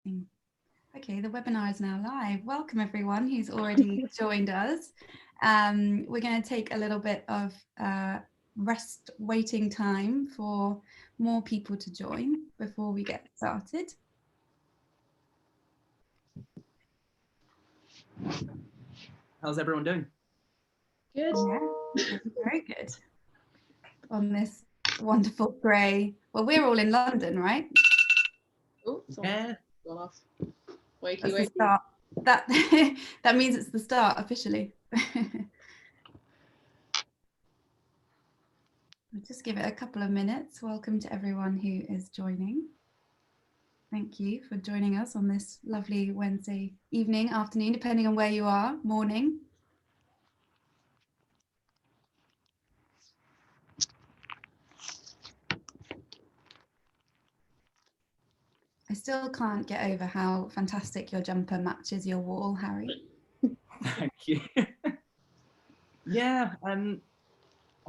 Amazing. Okay, the webinar is now live. Welcome everyone who's already joined us. We're going to take a little bit of rest waiting time for more people to join before we get started. How's everyone doing? Good. Yeah, very good. On this wonderful grey, well, we're all in London, right? Oh, Yeah. gone off. Wakey, That's wakey. the start. That means it's the start officially. I'll just give it a couple of minutes. Welcome to everyone who is joining. Thank you for joining us on this lovely Wednesday evening, afternoon, depending on where you are, morning. I still can't get over how fantastic your jumper matches your wall, Harry. Thank you. Yeah, I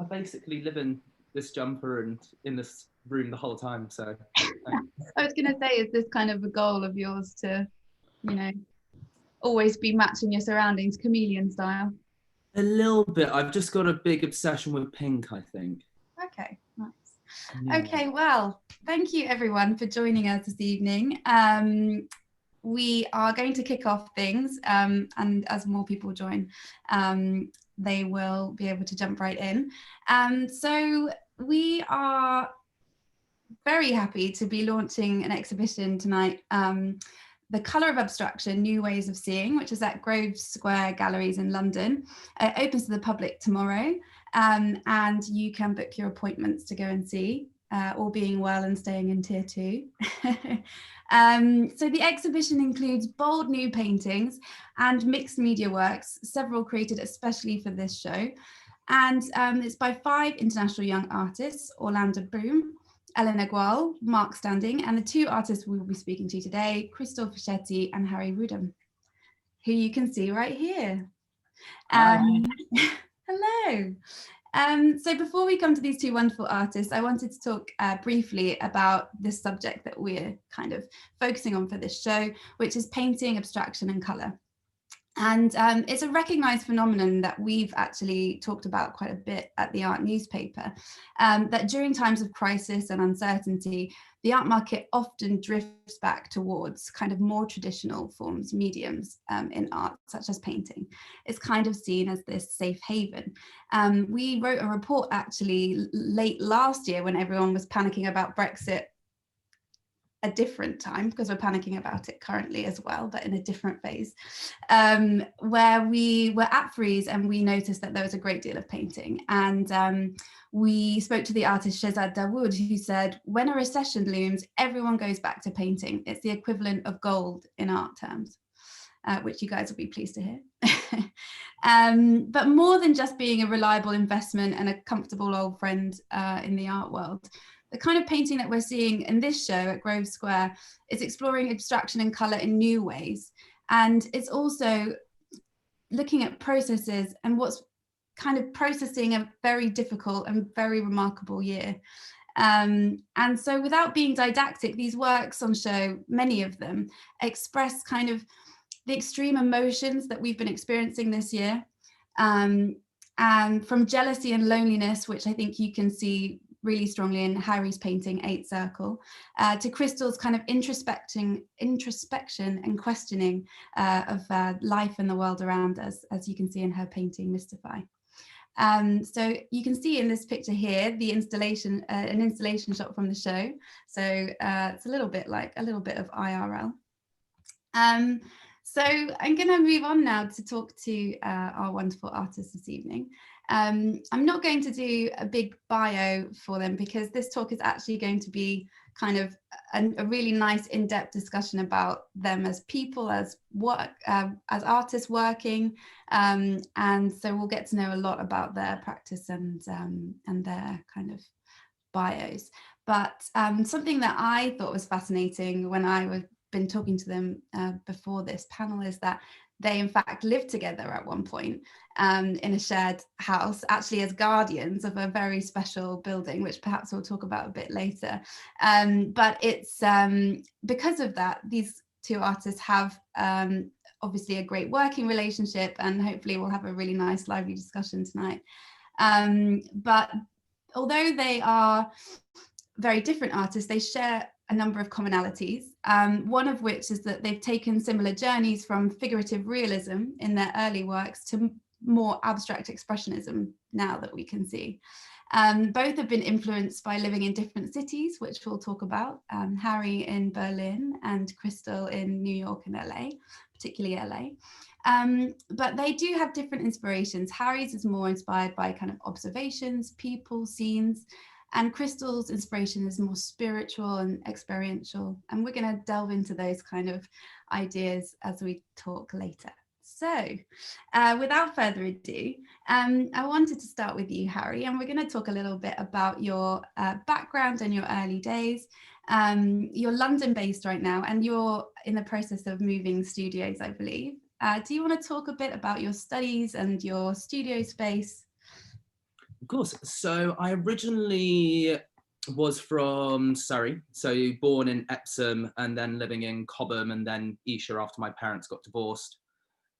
basically live in this jumper and in this room the whole time, so. I was going to say, is this kind of a goal of yours to, you know, always be matching your surroundings, chameleon style? A little bit. I've just got a big obsession with pink, I think. Okay, nice. Yeah. Okay, well, thank you everyone for joining us this evening. We are going to kick off things, and as more people join, they will be able to jump right in. So we are very happy to be launching an exhibition tonight, the Colour of Abstraction, New Ways of Seeing, which is at Grove Square Galleries in London. It opens to the public tomorrow, and you can book your appointments to go and see, all being well and staying in tier 2. So the exhibition includes bold new paintings and mixed media works, several created especially for this show. And it's by 5 international young artists, Orlanda Broom, Elena Gual, Marc Standing, and the 2 artists we will be speaking to today, Fischetti and Rüdham, who you can see right here. Hello. So before we come to these 2 wonderful artists, I wanted to talk briefly about this subject that we're kind of focusing on for this show, which is painting, abstraction and colour. And it's a recognised phenomenon that we've actually talked about quite a bit at the Art newspaper, that during times of crisis and uncertainty, the art market often drifts back towards kind of more traditional forms, mediums in art, such as painting. It's kind of seen as this safe haven. We wrote a report actually late last year when everyone was panicking about Brexit, a different time, because we're panicking about it currently as well, but in a different phase, where we were at Frieze and we noticed that there was a great deal of painting. And we spoke to the artist Shehzad Dawood, who said, when a recession looms, everyone goes back to painting. It's the equivalent of gold in art terms, which you guys will be pleased to hear. But more than just being a reliable investment and a comfortable old friend in the art world, the kind of painting that we're seeing in this show at Grove Square is exploring abstraction and colour in new ways. And it's also looking at processes and what's kind of processing a very difficult and very remarkable year. And so without being didactic, these works on show, many of them, express kind of the extreme emotions that we've been experiencing this year. And from jealousy and loneliness, which I think you can see really strongly in Harry's painting 8 Circle, to Crystal's kind of introspection and questioning of life and the world around us, as you can see in her painting Mystify. So you can see in this picture here the installation, an installation shot from the show. So it's a little bit of IRL. So I'm going to move on now to talk to our wonderful artists this evening. I'm not going to do a big bio for them because this talk is actually going to be kind of a really nice in-depth discussion about them as people, as work, as artists working, and so we'll get to know a lot about their practice and their kind of bios. But something that I thought was fascinating when I been talking to them before this panel is that they in fact lived together at one point in a shared house, actually as guardians of a very special building, which perhaps we'll talk about a bit later. But it's because of that, these two artists have obviously a great working relationship, and hopefully we'll have a really nice lively discussion tonight. But although they are very different artists, they share a number of commonalities, one of which is that they've taken similar journeys from figurative realism in their early works to more abstract expressionism now that we can see. Both have been influenced by living in different cities, which we'll talk about, Harry in Berlin and Crystal in New York and LA, particularly LA. But they do have different inspirations. Harry's is more inspired by kind of observations, people, scenes, and Crystal's inspiration is more spiritual and experiential. And we're going to delve into those kind of ideas as we talk later. So without further ado, I wanted to start with you, Harry, and we're going to talk a little bit about your background and your early days. You're London based right now, and you're in the process of moving studios, I believe. Do you want to talk a bit about your studies and your studio space? Of course. So I originally was from Surrey, so born in Epsom and then living in Cobham and then Esher after my parents got divorced.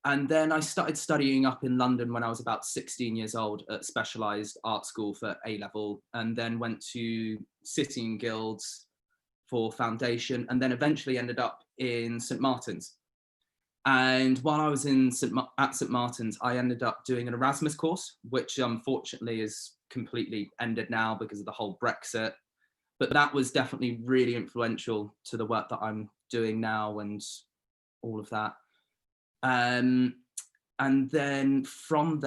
And then I started studying up in London when I was about 16 years old at specialised art school for A-level, and then went to City and Guilds for foundation, and then eventually ended up in St Martin's. And while I was at St Martin's, I ended up doing an Erasmus course, which unfortunately is completely ended now because of the whole Brexit. But that was definitely really influential to the work that I'm doing now and all of that. And then from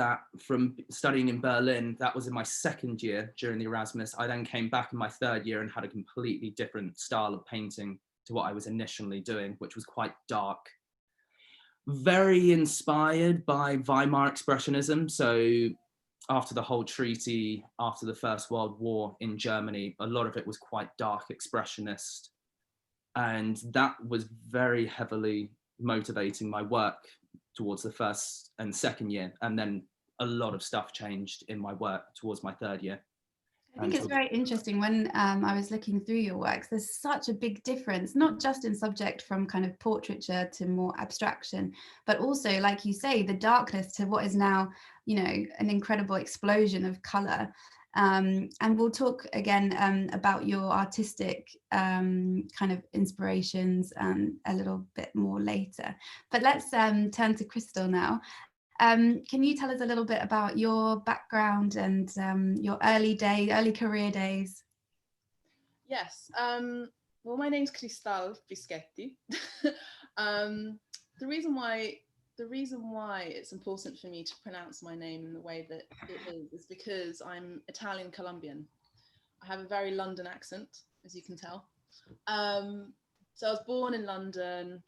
studying in Berlin, that was in my second year during the Erasmus. I then came back in my third year and had a completely different style of painting to what I was initially doing, which was quite dark. Very inspired by Weimar Expressionism. So after the whole treaty, after the First World War in Germany, a lot of it was quite dark expressionist. And that was very heavily motivating my work towards the first and second year. And then a lot of stuff changed in my work towards my third year. I think it's very interesting when I was looking through your works, there's such a big difference, not just in subject from kind of portraiture to more abstraction, but also, like you say, the darkness to what is now, you know, an incredible explosion of colour. And we'll talk again about your artistic kind of inspirations a little bit more later. But let's turn to Crystal now. Can you tell us a little bit about your background and your early career days? Yes. Well, my name's Crystal Fischetti. The reason why it's important for me to pronounce my name in the way that it is because I'm Italian Colombian. I have a very London accent, as you can tell. So I was born in London.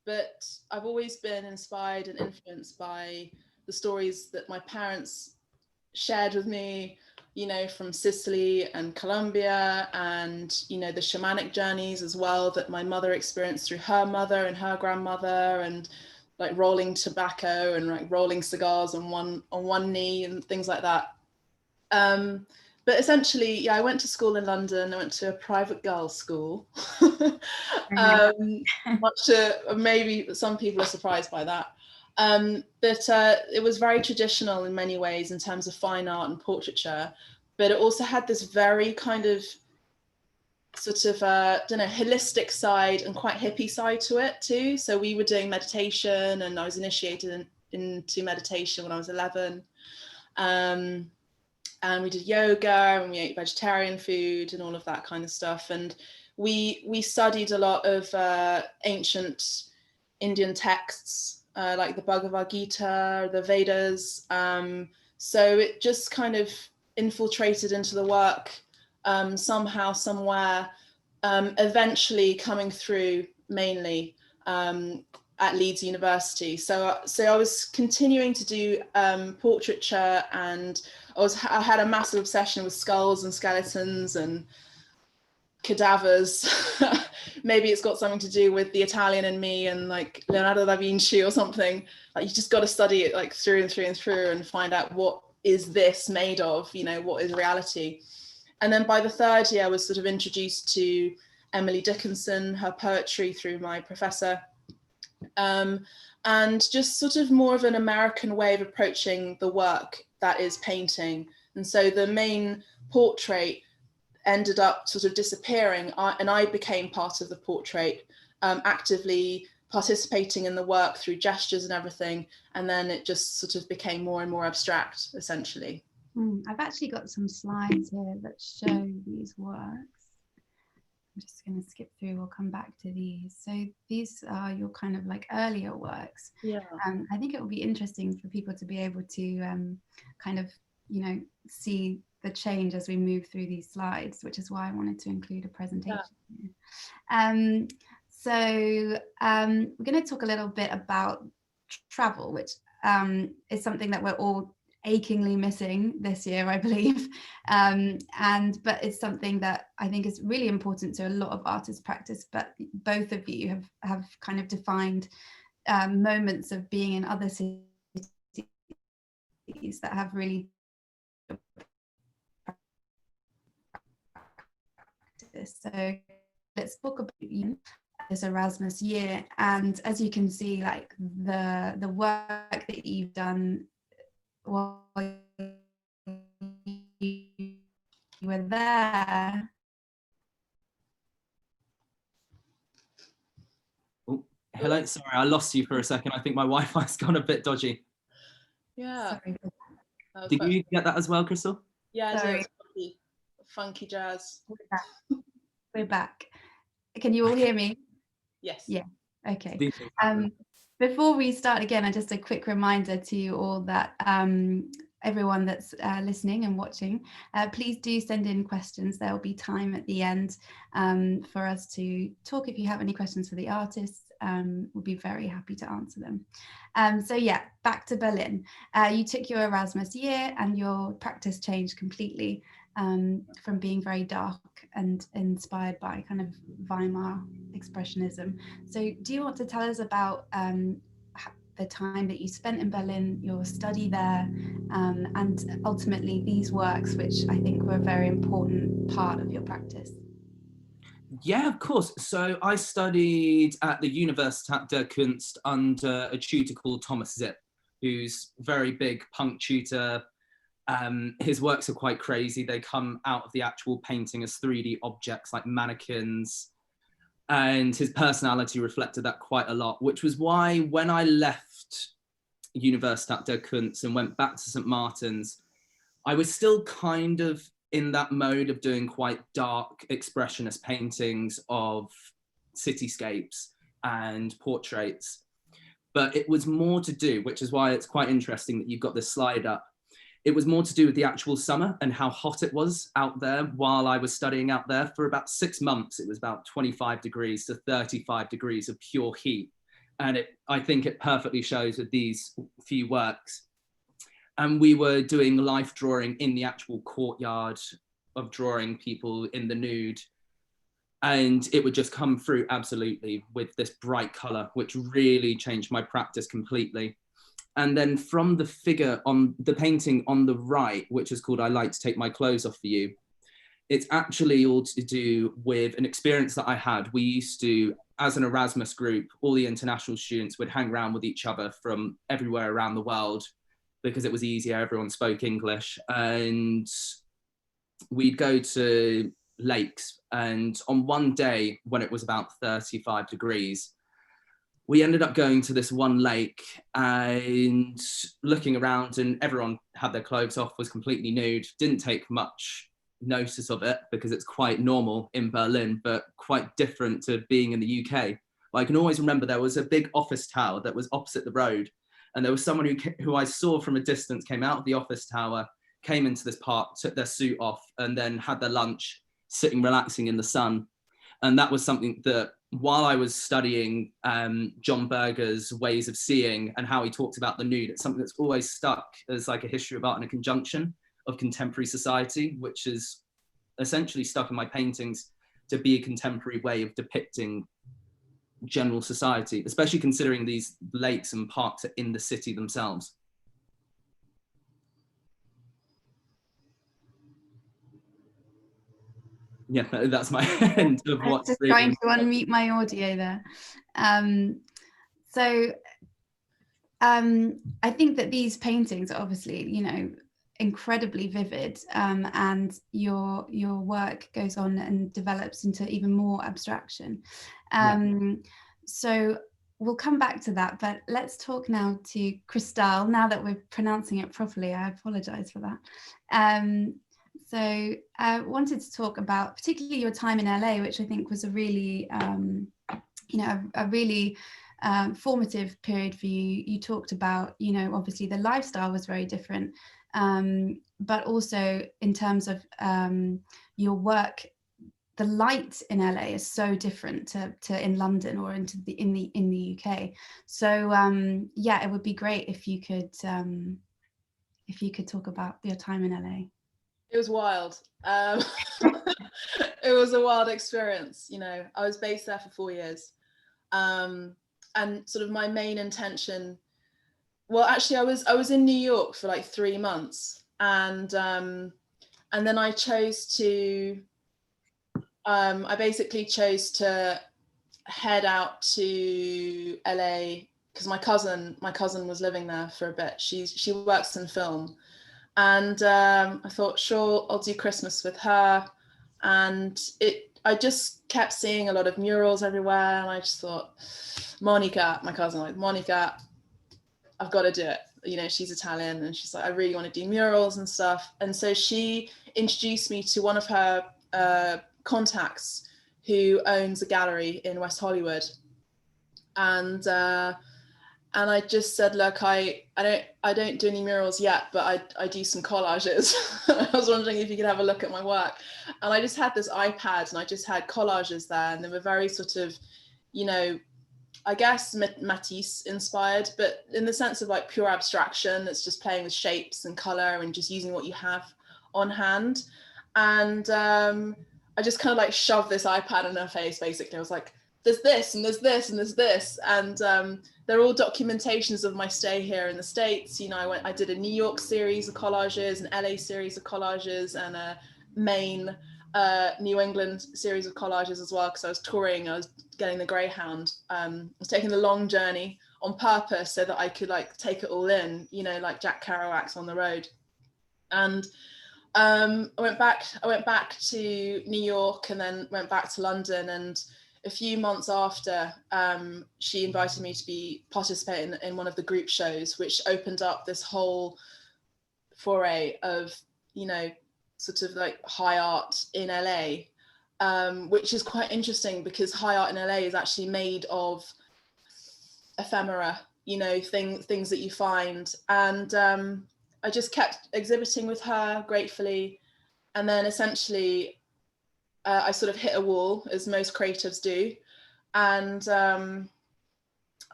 But I've always been inspired and influenced by the stories that my parents shared with me, you know, from Sicily and Colombia, and, you know, the shamanic journeys as well that my mother experienced through her mother and her grandmother, and like rolling tobacco and like rolling cigars on one knee and things like that. But essentially, yeah, I went to school in London. I went to a private girls' school. Much to maybe some people are surprised by that. But it was very traditional in many ways in terms of fine art and portraiture. But it also had this very kind of sort of, holistic side and quite hippie side to it too. So we were doing meditation, and I was initiated into meditation when I was 11. And we did yoga, and we ate vegetarian food and all of that kind of stuff. And we studied a lot of ancient Indian texts, like the Bhagavad Gita, the Vedas. So it just kind of infiltrated into the work somehow, somewhere, eventually coming through mainly at Leeds University. So I was continuing to do portraiture, and I had a massive obsession with skulls and skeletons and cadavers. Maybe it's got something to do with the Italian in me and like Leonardo da Vinci or something. Like, you just got to study it like through and through and through and find out what is this made of, you know, what is reality. And then by the third year I was sort of introduced to Emily Dickinson, her poetry through my professor, and just sort of more of an American way of approaching the work that is painting. And so the main portrait ended up sort of disappearing, and I became part of the portrait, actively participating in the work through gestures and everything, and then it just sort of became more and more abstract, essentially. I've actually got some slides here that show these works. I'm just going to skip through, we'll come back to these. So these are your kind of like earlier works. Yeah. I think it will be interesting for people to be able to kind of, you know, see the change as we move through these slides, which is why I wanted to include a presentation. Yeah. So we're going to talk a little bit about travel, which is something that we're all achingly missing this year, I believe, but it's something that I think is really important to a lot of artists' practice. But both of you have kind of defined moments of being in other cities that have really so let's talk about this Erasmus year, and as you can see, like the work that you've done while you were there. Oh, hello, sorry, I lost you for a second. I think my Wi-Fi's gone a bit dodgy. Yeah. Sorry. Did you get that as well, Crystal? Yeah, sorry. Funky jazz. We're back. Can you all hear me? Yes. Yeah. Okay. Before we start again, just a quick reminder to you all that everyone that's listening and watching, please do send in questions. There will be time at the end for us to talk. If you have any questions for the artists, we'll be very happy to answer them. So yeah, back to Berlin. You took your Erasmus year and your practice changed completely from being very dark and inspired by kind of Weimar expressionism. So do you want to tell us about the time that you spent in Berlin, your study there, and ultimately these works, which I think were a very important part of your practice? Yeah, of course. So I studied at the Universität der Kunst under a tutor called Thomas Zipp, who's a very big punk tutor. His works are quite crazy. They come out of the actual painting as 3D objects like mannequins. And his personality reflected that quite a lot, which was why when I left Universität der Kunst and went back to St. Martin's, I was still kind of in that mode of doing quite dark expressionist paintings of cityscapes and portraits. But it was more to do, which is why it's quite interesting that you've got this slide up. It was more to do with the actual summer and how hot it was out there while I was studying out there. For about 6 months, it was about 25 degrees to 35 degrees of pure heat. And I think it perfectly shows with these few works. And we were doing life drawing in the actual courtyard of drawing people in the nude. And it would just come through absolutely with this bright color, which really changed my practice completely. And then from the figure on the painting on the right, which is called I Like to Take My Clothes Off For You, it's actually all to do with an experience that I had. We used to, as an Erasmus group, all the international students would hang around with each other from everywhere around the world because it was easier, everyone spoke English. And we'd go to lakes. And on one day when it was about 35 degrees, we ended up going to this one lake and looking around, and everyone had their clothes off, was completely nude, didn't take much notice of it because it's quite normal in Berlin, but quite different to being in the UK. But I can always remember there was a big office tower that was opposite the road, and there was someone who I saw from a distance came out of the office tower, came into this park, took their suit off, and then had their lunch, sitting relaxing in the sun. And that was something that, while I was studying John Berger's ways of seeing and how he talked about the nude, it's something that's always stuck as like a history of art and a conjunction of contemporary society, which is essentially stuck in my paintings to be a contemporary way of depicting general society, especially considering these lakes and parks are in the city themselves. Yeah, that's my end of I was what's just really trying to unmute my audio there. So I think that these paintings are obviously, you know, incredibly vivid, and your work goes on and develops into even more abstraction. So we'll come back to that, but let's talk now to Cristal, now that we're pronouncing it properly. I apologize for that. So I wanted to talk about particularly your time in LA, which I think was a really, you know, a really formative period for you. You talked about, you know, obviously the lifestyle was very different, but also in terms of your work, the light in LA is so different to in London or in the UK. So yeah, it would be great if you could talk about your time in LA. It was wild. It was a wild experience. You know, I was based there for 4 years, and sort of my main intention. Well, actually, I was in New York for like 3 months, and then I chose to. I basically chose to head out to LA because my cousin was living there for a bit. She works in film, and I thought, sure, I'll do Christmas with her. And I just kept seeing a lot of murals everywhere, and I just thought, Monica, my cousin, like, Monica, I've got to do it. You know, she's Italian, and she's like, I really want to do murals and stuff. And so she introduced me to one of her contacts who owns a gallery in West Hollywood, and I just said, look, I don't do any murals yet, but I do some collages. I was wondering if you could have a look at my work. And I just had this iPad, and I just had collages there, and they were very sort of, you know, I guess Matisse inspired, but in the sense of like pure abstraction. It's just playing with shapes and color and just using what you have on hand. And I just kind of like shoved this iPad in her face, basically. I was like, there's this and there's this and there's this. And they're all documentations of my stay here in the States. You know, I did a New York series of collages, an LA series of collages, and a Maine, New England series of collages as well, because I was touring. I was getting the Greyhound. I was taking the long journey on purpose so that I could like take it all in, you know, like Jack Kerouac's On the Road. And I went back to New York, and then went back to London. And a few months after, she invited me to be participating in one of the group shows, which opened up this whole foray of, you know, sort of like high art in LA, which is quite interesting because high art in LA is actually made of ephemera, you know, things that you find. And I just kept exhibiting with her gratefully. And then essentially I sort of hit a wall, as most creatives do. And I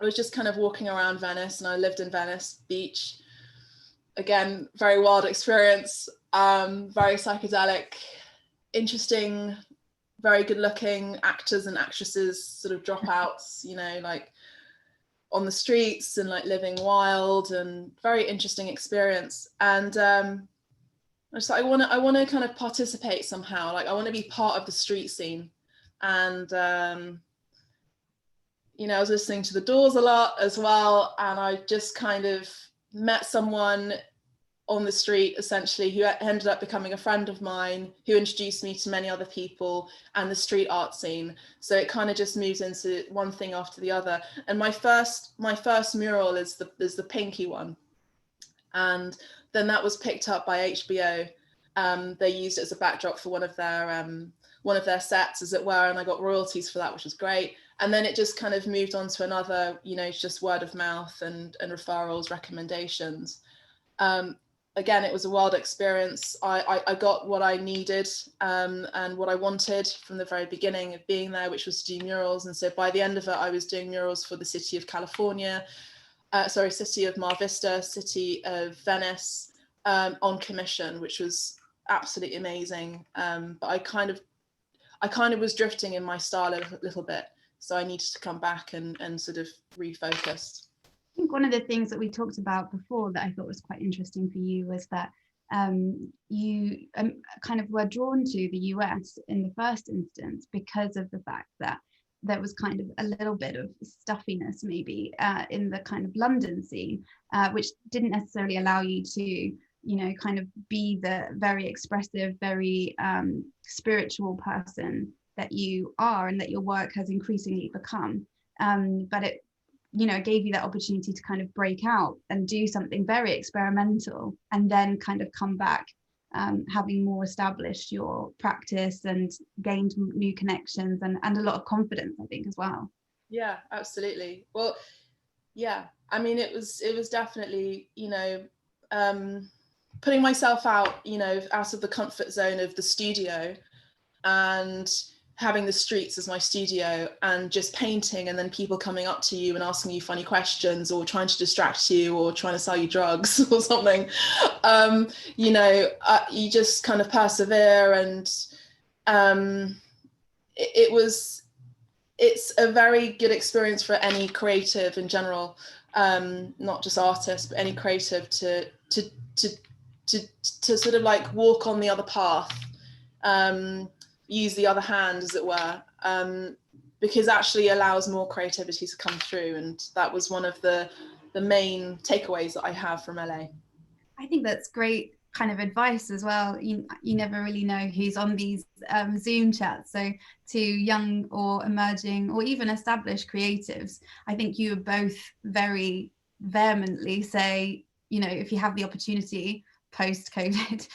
was just kind of walking around Venice, and I lived in Venice Beach. Again, very wild experience, very psychedelic, interesting, very good looking actors and actresses, sort of dropouts, you know, like on the streets and like living wild, and very interesting experience. And I just I want to kind of participate somehow. Like I want to be part of the street scene. And you know, I was listening to The Doors a lot as well, and I just kind of met someone on the street essentially who ended up becoming a friend of mine, who introduced me to many other people and the street art scene. So it kind of just moves into one thing after the other. And my first mural is the pinky one, and then that was picked up by HBO. They used it as a backdrop for one of their sets, as it were, and I got royalties for that, which was great. And then it just kind of moved on to another, you know, just word of mouth and referrals, recommendations. Again, it was a wild experience. I got what I needed and what I wanted from the very beginning of being there, which was to do murals. And so by the end of it, I was doing murals for the city of California, city of Mar Vista, city of Venice, on commission, which was absolutely amazing. But I kind of was drifting in my style a little bit. So I needed to come back and sort of refocus. I think one of the things that we talked about before that I thought was quite interesting for you was that you kind of were drawn to the US in the first instance because of the fact that there was kind of a little bit of stuffiness maybe in the kind of London scene, which didn't necessarily allow you to, kind of be the very expressive, very spiritual person that you are and that your work has increasingly become. But it, gave you that opportunity to kind of break out and do something very experimental, and then kind of come back having more established your practice and gained new connections and a lot of confidence, I think, as well. Yeah, absolutely. Well, yeah, I mean, it was definitely, putting myself out, out of the comfort zone of the studio and having the streets as my studio and just painting, and then people coming up to you and asking you funny questions or trying to distract you or trying to sell you drugs or something. You just kind of persevere, and it's a very good experience for any creative in general, not just artists, but any creative to sort of like walk on the other path, use the other hand, as it were, because actually allows more creativity to come through. And that was one of the main takeaways that I have from LA. I think that's great kind of advice as well. You never really know who's on these Zoom chats. So to young or emerging or even established creatives, I think you both very vehemently say, if you have the opportunity post-COVID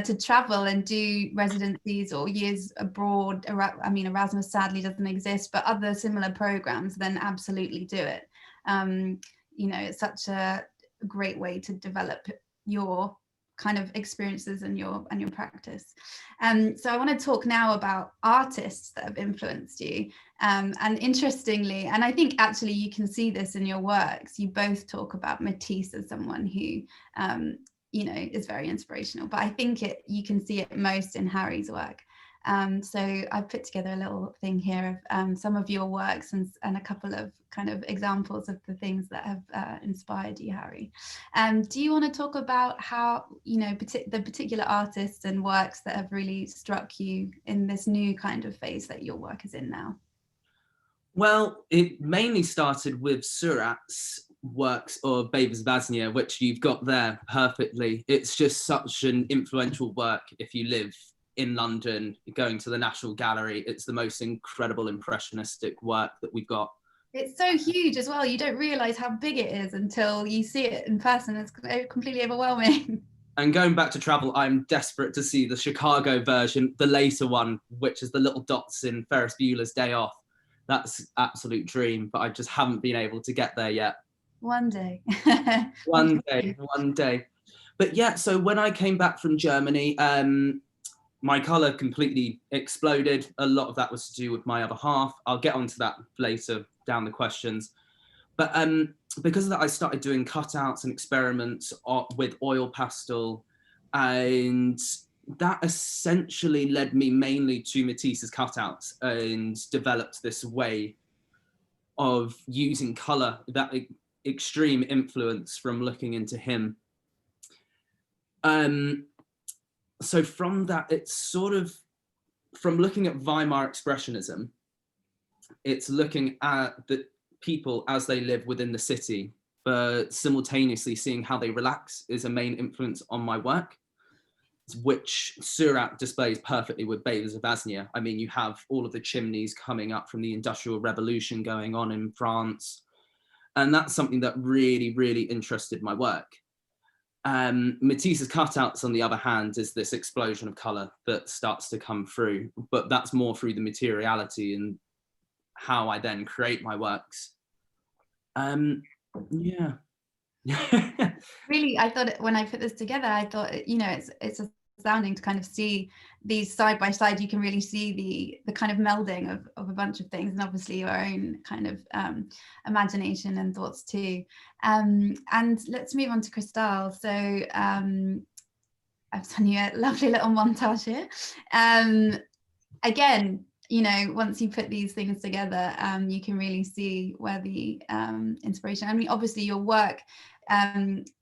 to travel and do residencies or years abroad, I mean, Erasmus sadly doesn't exist, but other similar programs, then absolutely do it. It's such a great way to develop your kind of experiences and your practice. So I want to talk now about artists that have influenced you. And interestingly, and I think actually you can see this in your works, you both talk about Matisse as someone who is very inspirational, but I think you can see it most in Harry's work. So I've put together a little thing here of some of your works and a couple of kind of examples of the things that have inspired you, Harry. Do you want to talk about how, the particular artists and works that have really struck you in this new kind of phase that your work is in now? Well, it mainly started with Seurat's works of Babers Vaznia, which you've got there perfectly. It's just such an influential work. If you live in London, going to the National Gallery, it's the most incredible impressionistic work that we've got. It's so huge as well. You don't realise how big it is until you see it in person. It's completely overwhelming. And going back to travel, I'm desperate to see the Chicago version, the later one, which is the little dots in Ferris Bueller's Day Off. That's absolute dream, but I just haven't been able to get there yet. One day. One day. But yeah, so when I came back from Germany, my colour completely exploded. A lot of that was to do with my other half. I'll get onto that later down the questions. But because of that, I started doing cutouts and experiments with oil pastel, and that essentially led me mainly to Matisse's cutouts and developed this way of using colour, that extreme influence from looking into him. So from that, it's sort of, from looking at Weimar Expressionism, it's looking at the people as they live within the city, but simultaneously seeing how they relax is a main influence on my work, which Seurat displays perfectly with Babers of Vaznia. I mean, you have all of the chimneys coming up from the Industrial Revolution going on in France, and that's something that really, really interested my work. Matisse's cutouts, on the other hand, is this explosion of colour that starts to come through, but that's more through the materiality and how I then create my works. Yeah. Really, I thought when I put this together, I thought, it's astounding to kind of see these side by side. You can really see the kind of melding of a bunch of things, and obviously your own kind of imagination and thoughts too. And let's move on to Cristal. So I've done you a lovely little montage here. Again, once you put these things together, you can really see where the inspiration, I mean, obviously your work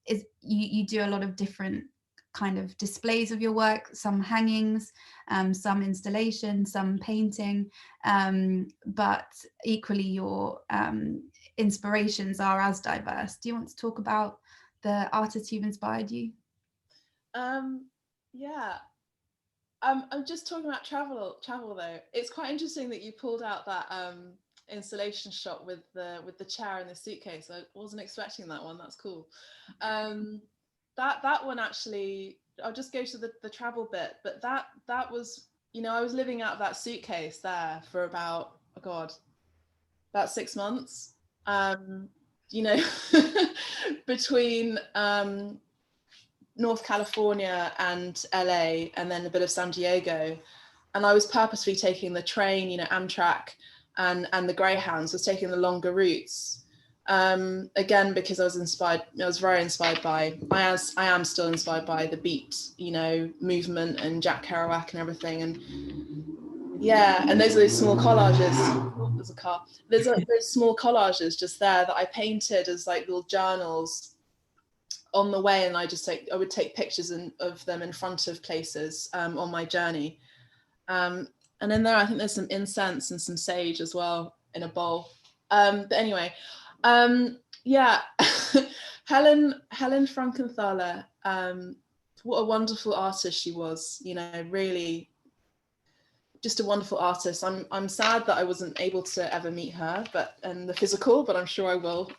is, you do a lot of different kind of displays of your work, some hangings, some installation, some painting, but equally your inspirations are as diverse. Do you want to talk about the artists who've inspired you? Yeah. I'm just talking about travel though. It's quite interesting that you pulled out that installation shot with the chair and the suitcase. I wasn't expecting that one. That's cool. That one actually, I'll just go to the travel bit, but that was, you know, I was living out of that suitcase there for about, oh God, about 6 months. You know, between North California and LA, and then a bit of San Diego, and I was purposely taking the train, you know, Amtrak and the Greyhounds, was taking the longer routes, again because I was very inspired by, I am still inspired by the beat, you know, movement and Jack Kerouac and everything. And yeah, and those are those small collages. Oh, there's a car. There's small collages just there that I painted as like little journals on the way, and I would take pictures of them in front of places on my journey. And in there, I think there's some incense and some sage as well in a bowl. But anyway, yeah, Helen Frankenthaler, what a wonderful artist she was. You know, really, just a wonderful artist. I'm sad that I wasn't able to ever meet her, and the physical, but I'm sure I will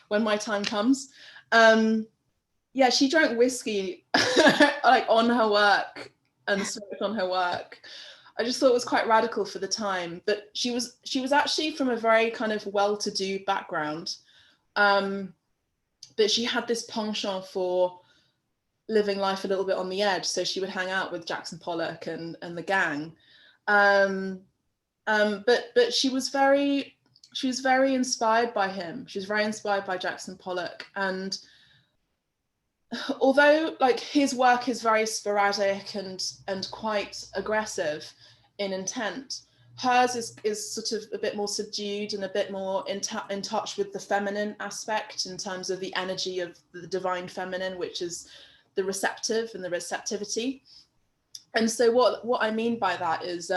when my time comes. Yeah, she drank whiskey like on her work and smoked on her work. I just thought it was quite radical for the time. But she was actually from a very kind of well-to-do background, but she had this penchant for living life a little bit on the edge. So she would hang out with Jackson Pollock and the gang. But she was very inspired by him. She was very inspired by Jackson Pollock. And although like his work is very sporadic and quite aggressive in intent, hers is sort of a bit more subdued and a bit more in touch with the feminine aspect, in terms of the energy of the divine feminine, which is the receptive and the receptivity. And so what I mean by that is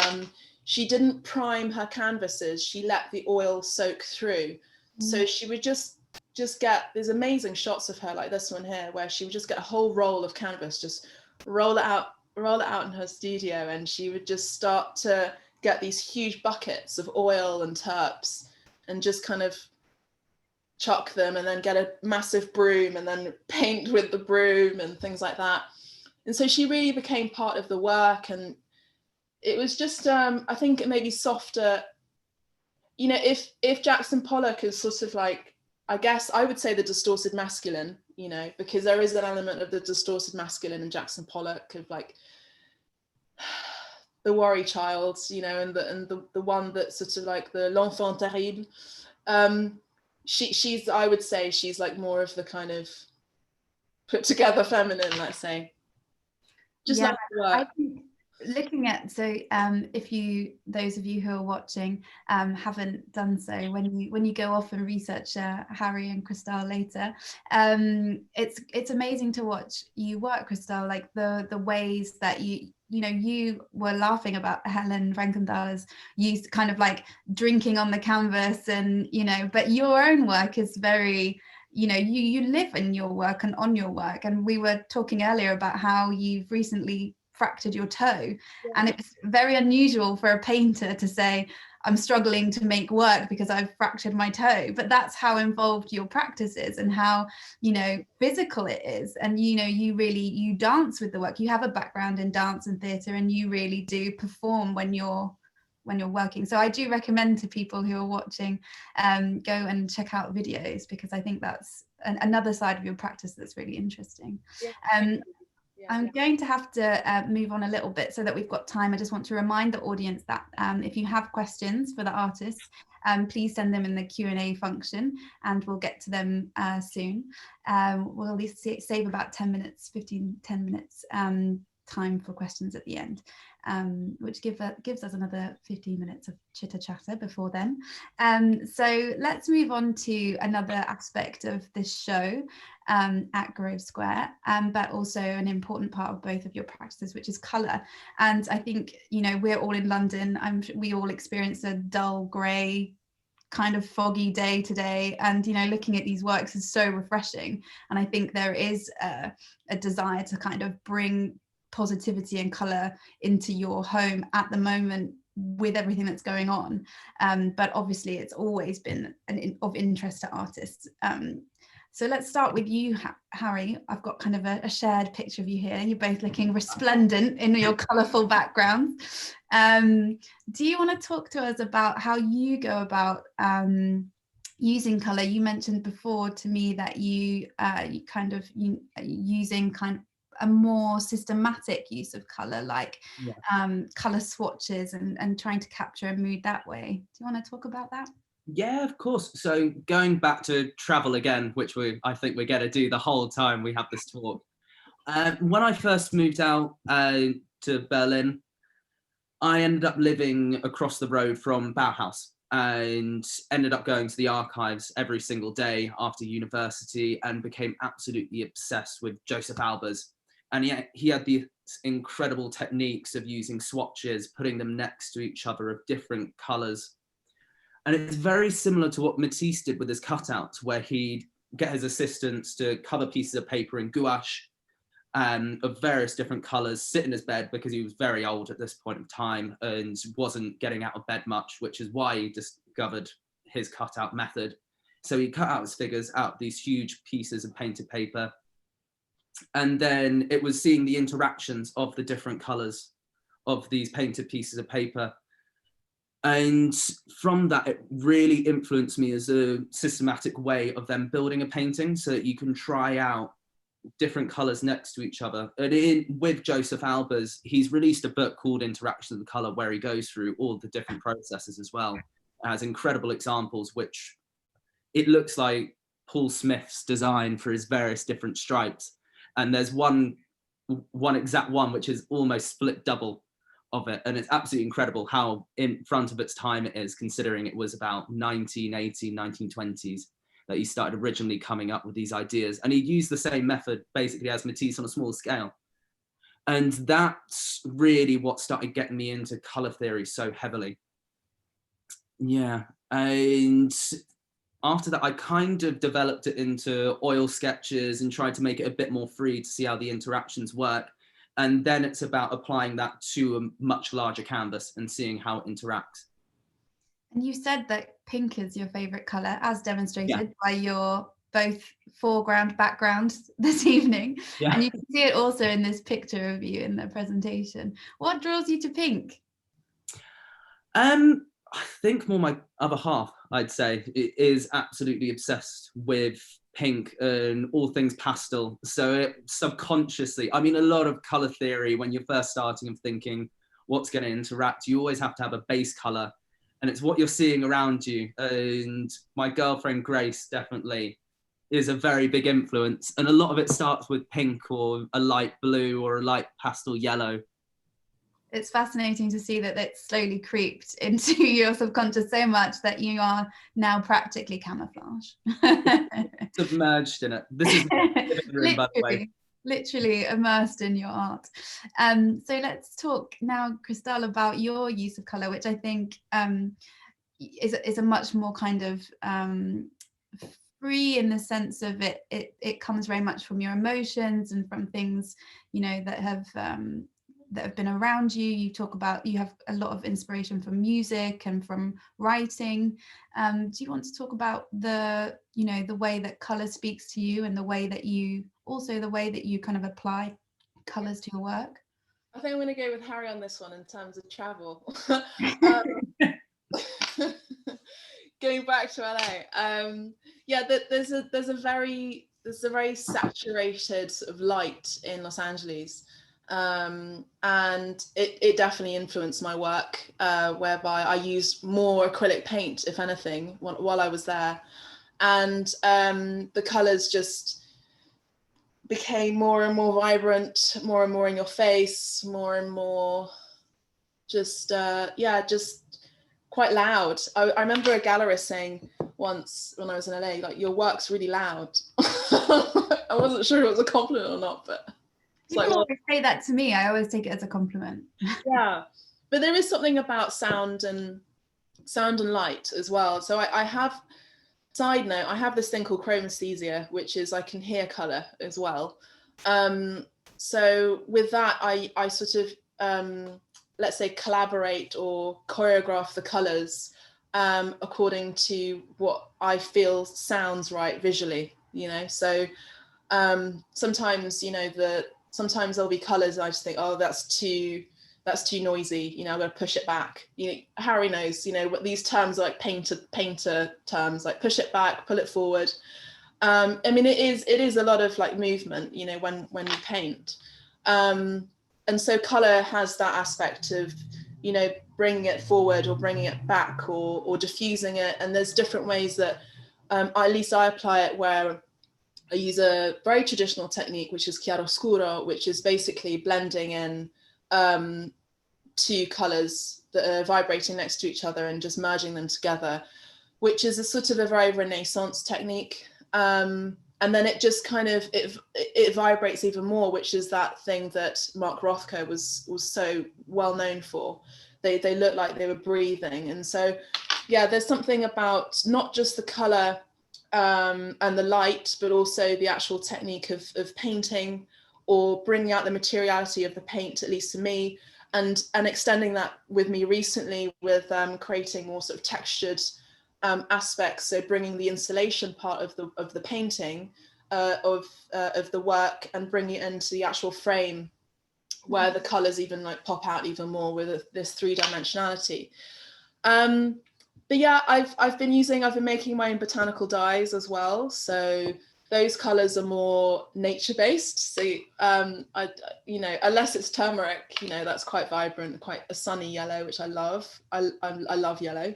she didn't prime her canvases, she let the oil soak through. So she would just get these amazing shots of her, like this one here, where she would just get a whole roll of canvas, just roll it out in her studio, and she would just start to get these huge buckets of oil and terps and just kind of chuck them, and then get a massive broom and then paint with the broom and things like that. And so she really became part of the work. And it was just I think it may be softer, you know, if Jackson Pollock is sort of like, I guess I would say the distorted masculine, you know, because there is an element of the distorted masculine in Jackson Pollock, of like the worry child, you know, and the one that's sort of like the l'enfant terrible. She's, I would say she's like more of the kind of put together feminine, let's say. Just yeah, like her work. I think looking at, so if those of you who are watching haven't done so, when you go off and research Harry and Christelle later, it's amazing to watch you work, Christelle, like the ways that you were laughing about Helen Frankenthaler's use, kind of like drinking on the canvas, and but your own work is very, you live in your work and on your work. And we were talking earlier about how you've recently fractured your toe, and it's very unusual for a painter to say, I'm struggling to make work because I've fractured my toe, but that's how involved your practice is, and how physical it is. And you dance with the work. You have a background in dance and theatre, and you really do perform when you're working. So I do recommend to people who are watching, go and check out videos, because I think that's another side of your practice that's really interesting. I'm going to have to move on a little bit so that we've got time. I just want to remind the audience that if you have questions for the artists, please send them in the Q&A function, and we'll get to them soon. We'll at least save about 10 minutes. time for questions at the end, which gives us another 15 minutes of chitter chatter before then. So let's move on to another aspect of this show at Grove Square, but also an important part of both of your practices, which is colour. And I think, you know, we're all in London. We all experience a dull grey kind of foggy day today, and you know, looking at these works is so refreshing. And I think there is a desire to kind of bring positivity and colour into your home at the moment with everything that's going on, but obviously it's always been of interest to artists. So let's start with you, Harry. I've got kind of a shared picture of you here. You're both looking resplendent in your colourful backgrounds. Do you want to talk to us about how you go about using colour? You mentioned before to me that you using kind of a more systematic use of colour, like colour swatches and trying to capture a mood that way. Do you want to talk about that? Yeah, of course. So going back to travel again, which I think we're going to do the whole time we have this talk. When I first moved out to Berlin, I ended up living across the road from Bauhaus and ended up going to the archives every single day after university and became absolutely obsessed with Joseph Albers. And he had these incredible techniques of using swatches, putting them next to each other of different colours. And it's very similar to what Matisse did with his cutouts, where he'd get his assistants to cover pieces of paper in gouache of various different colours, sit in his bed, because he was very old at this point of time and wasn't getting out of bed much, which is why he discovered his cutout method. So he cut out his figures out these huge pieces of painted paper. And then it was seeing the interactions of the different colours of these painted pieces of paper. And from that, it really influenced me as a systematic way of them building a painting so that you can try out different colours next to each other. And with Joseph Albers, he's released a book called Interaction of the Colour, where he goes through all the different processes as well. It has incredible examples, which it looks like Paul Smith's design for his various different stripes. And there's one exact one, which is almost split double of it, and it's absolutely incredible how in front of its time it is, considering it was about 1918, 1920s that he started originally coming up with these ideas. And he used the same method basically as Matisse on a small scale. And that's really what started getting me into colour theory so heavily. Yeah, and after that I kind of developed it into oil sketches and tried to make it a bit more free to see how the interactions work. And then it's about applying that to a much larger canvas and seeing how it interacts. And you said that pink is your favourite colour, as demonstrated by your both foreground, background this evening. Yeah. And you can see it also in this picture of you in the presentation. What draws you to pink? I think more my other half, I'd say, is absolutely obsessed with pink and all things pastel. So it subconsciously, I mean, a lot of colour theory, when you're first starting and thinking what's going to interact, you always have to have a base colour, and it's what you're seeing around you. And my girlfriend Grace definitely is a very big influence, and a lot of it starts with pink or a light blue or a light pastel yellow. It's fascinating to see that it's slowly creeped into your subconscious so much that you are now practically camouflage. Submerged in it. This is the room, by the way. Literally immersed in your art. So let's talk now, Crystal, about your use of colour, which I think is a much more kind of free, in the sense of it comes very much from your emotions and from things, you know, that have been around you. You talk about, you have a lot of inspiration from music and from writing. Do you want to talk about the way that colour speaks to you, and the way that you kind of apply colours to your work? I think I'm going to go with Harry on this one in terms of travel. Going back to LA, there's a very saturated sort of light in Los Angeles. And it definitely influenced my work, whereby I used more acrylic paint, if anything, while I was there. And the colours just became more and more vibrant, more and more in your face, more and more just just quite loud. I remember a gallerist saying once when I was in LA, like, your work's really loud. I wasn't sure if it was a compliment or not, but people like, always say that to me. I always take it as a compliment. Yeah, but there is something about sound and light as well. So I have, side note, I have this thing called chromesthesia, which is I can hear color as well. So with that, I sort of let's say collaborate or choreograph the colors according to what I feel sounds right visually, you know. So sometimes, you know, sometimes there'll be colors and I just think, oh, that's too noisy, you know, I'm gonna push it back. You know, Harry knows, you know, what these terms are like painter terms, like push it back, pull it forward. I mean, it is a lot of like movement, you know, when you paint. And so color has that aspect of, you know, bringing it forward or bringing it back or diffusing it. And there's different ways that at least I apply it, where I use a very traditional technique, which is Chiaroscura, which is basically blending in two colors that are vibrating next to each other and just merging them together, which is a sort of a very Renaissance technique. And then it just kind of, it vibrates even more, which is that thing that Mark Rothko was so well known for. They look like they were breathing. And so, yeah, there's something about not just the color and the light, but also the actual technique of painting, or bringing out the materiality of the paint, at least to me, and extending that with me recently with creating more sort of textured aspects. So bringing the installation part of the painting of the work and bringing it into the actual frame, where the colors even like pop out even more with this three-dimensionality. But yeah, I've been making my own botanical dyes as well. So those colors are more nature-based. So you know, unless it's turmeric, you know, that's quite vibrant, quite a sunny yellow, which I love. I love yellow.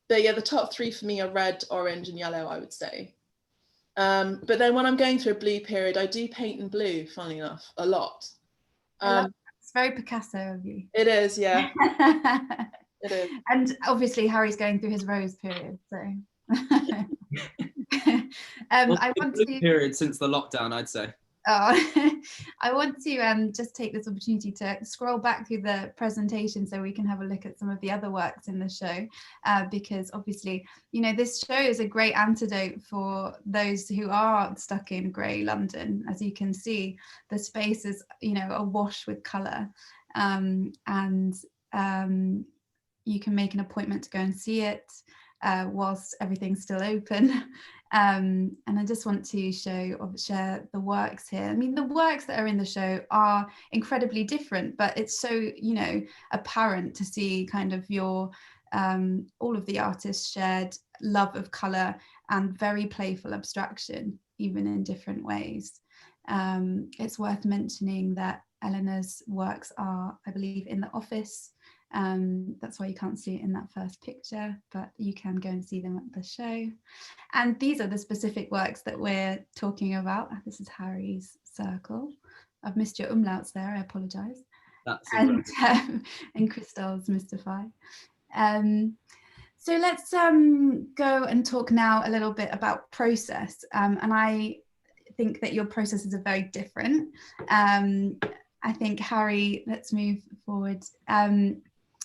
But yeah, the top three for me are red, orange, and yellow, I would say. But then when I'm going through a blue period, I do paint in blue, funnily enough, a lot. It's very Picasso of you. It is, yeah. It is. And obviously Harry's going through his rose period, so I want to period since the lockdown, I'd say. Oh, I want to just take this opportunity to scroll back through the presentation so we can have a look at some of the other works in the show, because obviously, you know, this show is a great antidote for those who are stuck in grey London. As you can see, the space is, you know, awash with colour, and you can make an appointment to go and see it whilst everything's still open. And I just want to share the works here. I mean, the works that are in the show are incredibly different, but it's so, you know, apparent to see kind of your all of the artists' shared love of colour and very playful abstraction, even in different ways. It's worth mentioning that Elena's works are, I believe, in the office. That's why you can't see it in that first picture, but you can go and see them at the show. And these are the specific works that we're talking about. This is Harry's circle. I've missed your umlauts there, I apologise. And Christelle's Mystify. So let's go and talk now a little bit about process. And I think that your processes are very different. I think, Harry, let's move forward.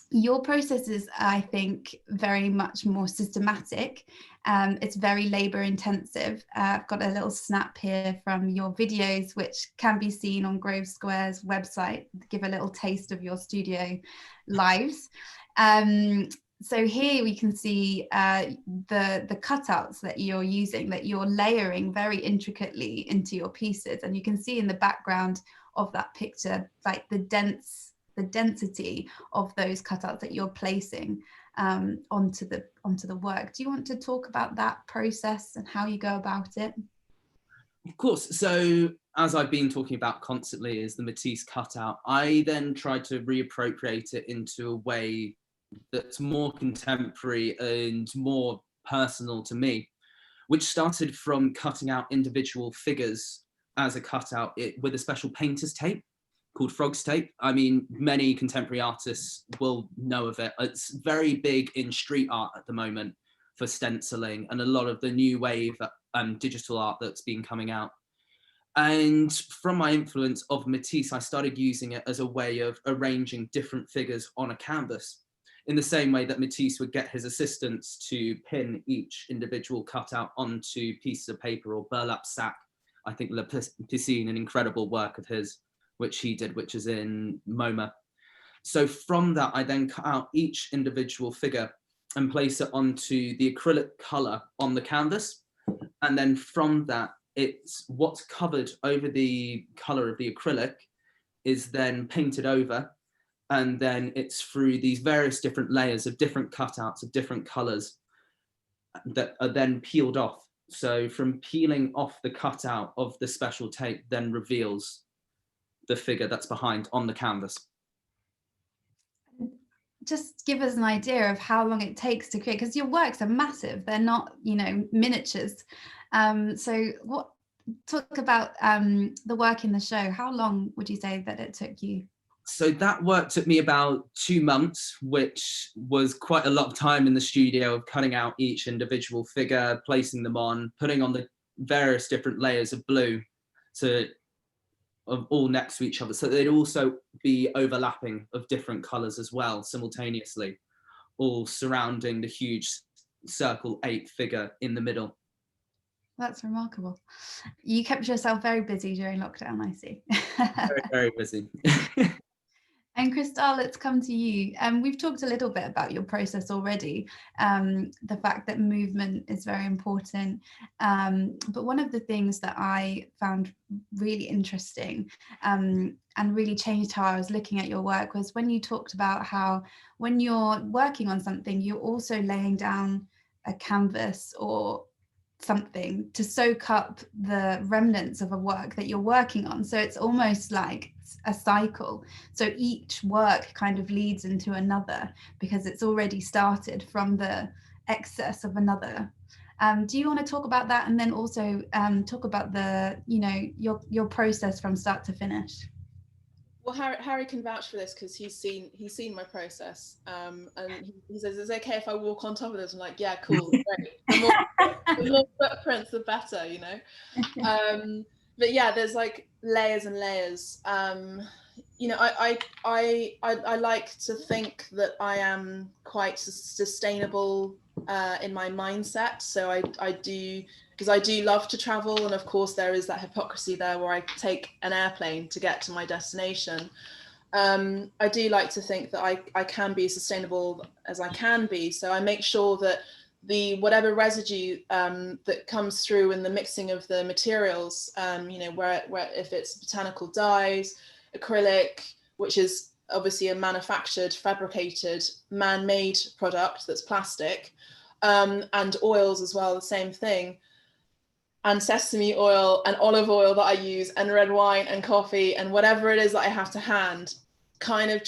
Your process is, I think, very much more systematic. It's very labour intensive. I've got a little snap here from your videos, which can be seen on Grove Square's website. Give a little taste of your studio lives. So here we can see the cutouts that you're using, that you're layering very intricately into your pieces. And you can see in the background of that picture, like the density of those cutouts that you're placing onto the work. Do you want to talk about that process and how you go about it? Of course. So as I've been talking about constantly is the Matisse cutout. I then tried to reappropriate it into a way that's more contemporary and more personal to me, which started from cutting out individual figures as a cutout with a special painter's tape called Frog's tape. I mean, many contemporary artists will know of it. It's very big in street art at the moment for stenciling, and a lot of the new wave digital art that's been coming out. And from my influence of Matisse, I started using it as a way of arranging different figures on a canvas, in the same way that Matisse would get his assistants to pin each individual cutout onto pieces of paper or burlap sack. I think Le Piscine, an incredible work of his, which he did, which is in MoMA. So from that, I then cut out each individual figure and place it onto the acrylic color on the canvas. And then from that, it's what's covered over the color of the acrylic is then painted over. And then it's through these various different layers of different cutouts of different colors that are then peeled off. So from peeling off the cutout of the special tape then reveals the figure that's behind on the canvas. Just give us an idea of how long it takes to create, because your works are massive. They're not, miniatures. So talk about the work in the show. How long would you say that it took you? So that work took me about 2 months, which was quite a lot of time in the studio of cutting out each individual figure, placing them on, putting on the various different layers of blue of all next to each other. So they'd also be overlapping of different colors as well, simultaneously, all surrounding the huge circle 8 figure in the middle. That's remarkable. You kept yourself very busy during lockdown, I see. Very, very busy. And Crystal, let's come to you. We've talked a little bit about your process already, the fact that movement is very important. But one of the things that I found really interesting and really changed how I was looking at your work was when you talked about how when you're working on something, you're also laying down a canvas or something to soak up the remnants of a work that you're working on. So it's almost like a cycle. So each work kind of leads into another because it's already started from the excess of another. Do you want to talk about that, and then also talk about the, your process from start to finish? Well, Harry can vouch for this because he's seen my process, and he says it's okay if I walk on top of this. I'm like, yeah, cool, great. The more footprints, the better, But yeah, there's like layers and layers. I like to think that I am quite sustainable in my mindset. So I do, because I do love to travel, and of course there is that hypocrisy there where I take an airplane to get to my destination. I do like to think that I can be as sustainable as I can be. So I make sure that whatever residue that comes through in the mixing of the materials, where if it's botanical dyes, acrylic, which is obviously a manufactured, fabricated, man-made product that's plastic, and oils as well, the same thing, and sesame oil and olive oil that I use, and red wine and coffee and whatever it is that I have to hand, kind of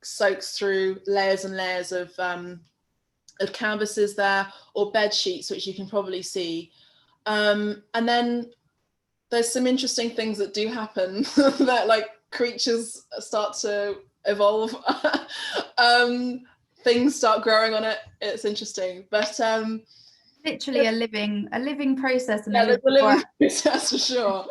soaks through layers and layers of canvases there, or bed sheets, which you can probably see. And then there's some interesting things that do happen that like creatures start to evolve. Things start growing on it. It's interesting, but literally a living process. And yeah, there's a living process for sure.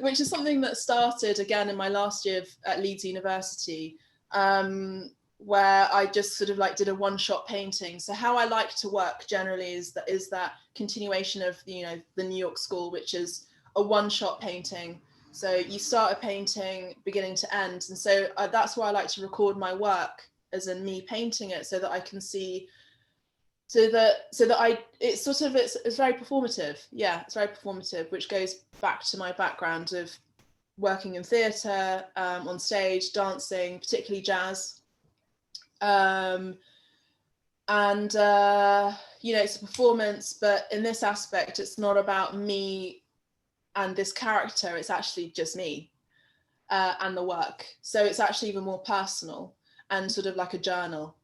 Which is something that started again in my last year at Leeds University, where I just sort of like did a one-shot painting. So how I like to work generally is that continuation of the New York school, which is a one-shot painting. So you start a painting beginning to end, and so that's why I like to record my work as in me painting it, so that I can see, it's very performative. Yeah, it's very performative, which goes back to my background of working in theatre, on stage, dancing, particularly jazz. It's a performance, but in this aspect, it's not about me and this character, it's actually just me and the work. So it's actually even more personal and sort of like a journal.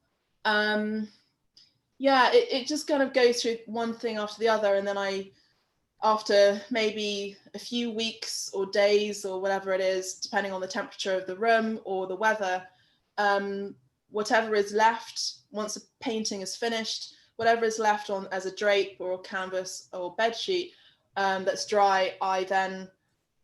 yeah, it just kind of goes through one thing after the other, and then after maybe a few weeks or days or whatever it is, depending on the temperature of the room or the weather, whatever is left, once a painting is finished, whatever is left on as a drape or a canvas or bed sheet that's dry, I then,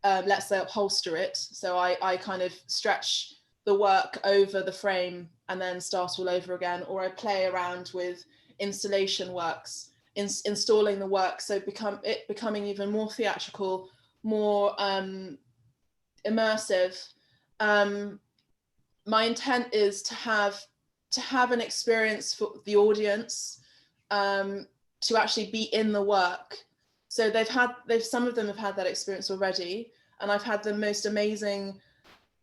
let's say, upholster it. So I kind of stretch the work over the frame and then start all over again, or I play around with installation works, installing the work, so becoming even more theatrical, more immersive. My intent is to have an experience for the audience, to actually be in the work. So some of them have had that experience already, and I've had the most amazing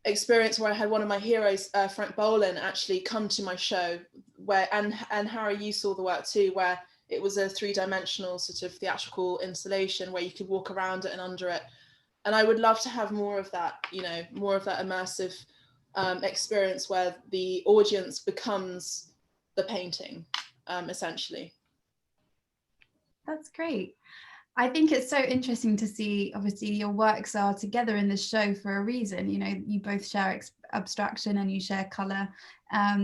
experience where I had one of my heroes, Frank Bolin, actually come to my show, and Harry, you saw the work too, where it was a 3-dimensional sort of theatrical installation where you could walk around it and under it. And I would love to have more of that, more of that immersive experience where the audience becomes the painting, essentially. That's great. I think it's so interesting to see, obviously, your works are together in this show for a reason. You both share abstraction and you share colour.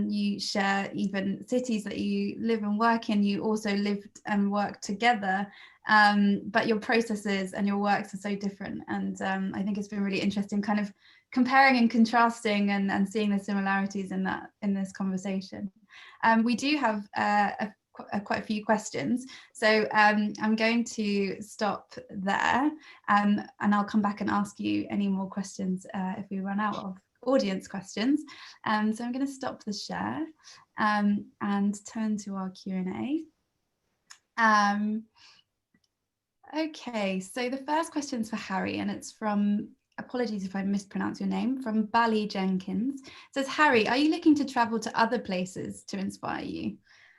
You share even cities that you live and work in. You also lived and worked together, but your processes and your works are so different. And I think it's been really interesting kind of comparing and contrasting and seeing the similarities in this conversation. We do have quite a few questions, so I'm going to stop there, and I'll come back and ask you any more questions if we run out of audience questions. So I'm going to stop the share and turn to our Q&A. Okay, so the first question is for Harry, and it's from, apologies if I mispronounce your name, from Bally Jenkins. It says, Harry, are you looking to travel to other places to inspire you?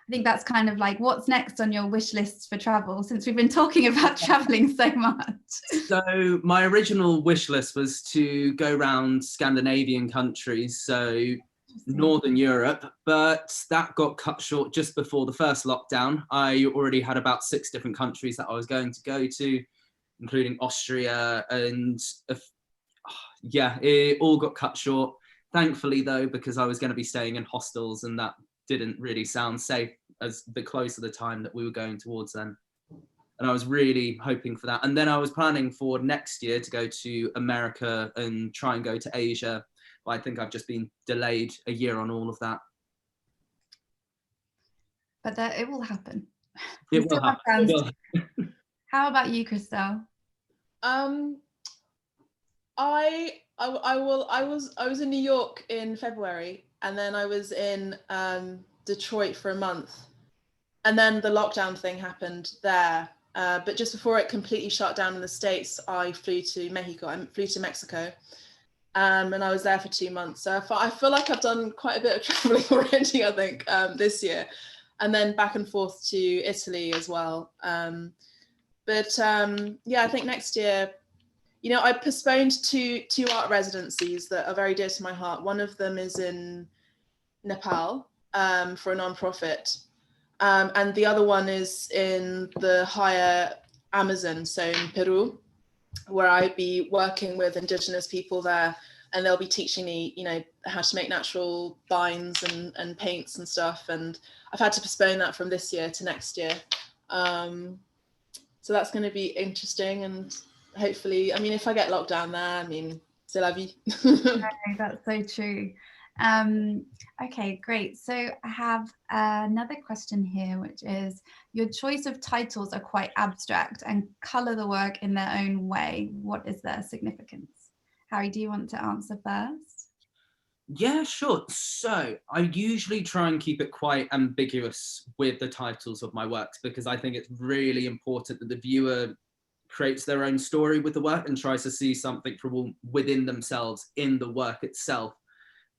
I think that's kind of like, what's next on your wish lists for travel, since we've been talking about traveling so much? So my original wish list was to go around Scandinavian countries, so Northern Europe, but that got cut short just before the first lockdown. I already had about 6 different countries that I was going to go to, including Austria, and yeah, it all got cut short. Thankfully though, because I was going to be staying in hostels, and that didn't really sound safe as the closer the time that we were going towards then. And I was really hoping for that. And then I was planning for next year to go to America and try and go to Asia. But I think I've just been delayed a year on all of that. But it will happen. It will happen. How about you, Christelle? I was in New York in February, and then I was in Detroit for a month, and then the lockdown thing happened there. But just before it completely shut down in the States, I flew to Mexico, and I was there for 2 months. So I feel like I've done quite a bit of traveling already, I think, this year, and then back and forth to Italy as well. Yeah, I think next year, I postponed two art residencies that are very dear to my heart. One of them is in Nepal for a non-profit, and the other one is in the higher Amazon, so in Peru, where I'd be working with indigenous people there, and they'll be teaching me, how to make natural binds and paints and stuff. And I've had to postpone that from this year to next year. So that's going to be interesting, and hopefully, if I get locked down there, c'est la vie. That's so true. Okay, great. So I have another question here, which is, your choice of titles are quite abstract and colour the work in their own way. What is their significance? Harry, do you want to answer first? Yeah, sure. So I usually try and keep it quite ambiguous with the titles of my works, because I think it's really important that the viewer creates their own story with the work and tries to see something from within themselves in the work itself.